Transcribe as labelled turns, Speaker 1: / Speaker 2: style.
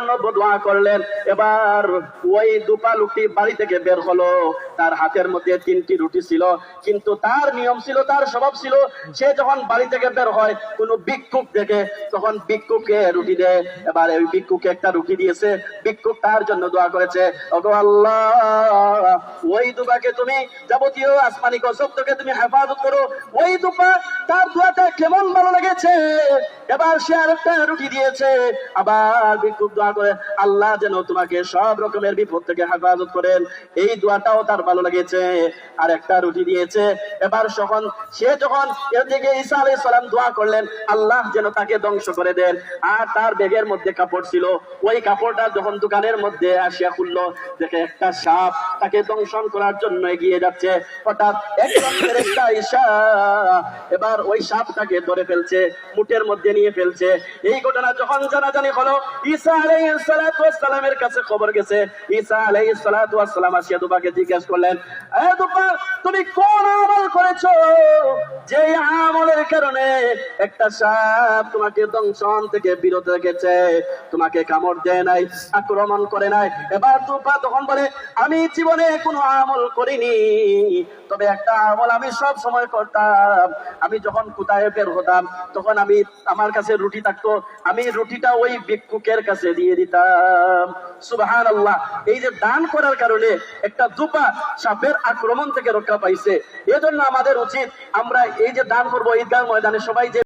Speaker 1: জন্য দোয়া করলেন। এবার ওই দুপা লোকটি বাড়ি থেকে বের হলো, তার হাতের মধ্যে 3টি রুটি ছিল, কিন্তু তার নিয়ম ছিল, তার স্বভাব ছিল, সে যখন বাড়ি থেকে বের হয় কোনো ভিক্ষুক দেখে তখন ভিক্ষুককে রুটি দেয়। এবার ওই ভিক্ষুককে একটা রুটি দিয়েছে, ভিক্ষুক তার জন্য দোয়া করেছে, ওগো আল্লাহ, ওই দুপাকে তুমি যাবতীয় আসমানি গজব থেকে তুমি হেফাজত করো। ওই দুপা তার দোয়াটা কেমন ভালো লেগেছে, এবার সে আরেকটা রুটি দিয়েছে, আবার ভিক্ষুক দোয়া করে আল্লাহ যেন তোমাকে সব রকমের বিপদ থেকে হেফাজত করেন। এই দোয়াটাও তার ভালো লেগেছে, আর একটা রুটি দিয়েছে। এবার যখন এর দিকে ঈসা আলাইহিস সালাম দোয়া করলেন আল্লাহ যেন তাকে ধ্বংস করে দেন, আর তার ব্যাগের মধ্যে কাপড় ছিল, ওই কাপড়টা যখন দোকানের মধ্যে আসিয়া খুললো, দেখে একটা সাপ তাকে দংশন করার জন্য এগিয়ে যাচ্ছে। হঠাৎ একজন ফেরেশতা ঈসা এবার ওই সাপটাকে ধরে ফেলছে, মুঠের মধ্যে নিয়ে ফেলছে। এই ঘটনা যখন জানাজানি হলো, ঈসা আলাইহিস সালাতু ওয়াস সালামের কাছে খবর গেছে। ঈসা আলাইহিস সালাতু ওয়াস সালাম আসিয়া দুপাকে জিজ্ঞাসা করলেন, এ দুপা, তুমি কোন আমল করেছো যে আমলের কারণে একটা সাপ তোমাকে দংশন থেকে বিরত রেখেছে, তোমাকে কামড় দেয় নাই, আক্রমণ করে নাই? এবার দুপা তখন বলে, আমি জীবনে কোনো আমল করিনি, তবে একটা আমল আমি সব সময় করতাম। আমি যখন কোথায় বের হতাম তখন আমার কাছে রুটি থাকতো, আমি রুটিটা ওই ভিক্ষুকের কাছে দিয়ে দিতাম। সুবহানাল্লাহ। এই যে দান করার কারণে একটা দুপা সাপের আক্রমণ থেকে রক্ষা পাইছে। এজন্য আমাদের উচিত আমরা এই যে দান করবো ঈদগাহ ময়দানে সবাই যে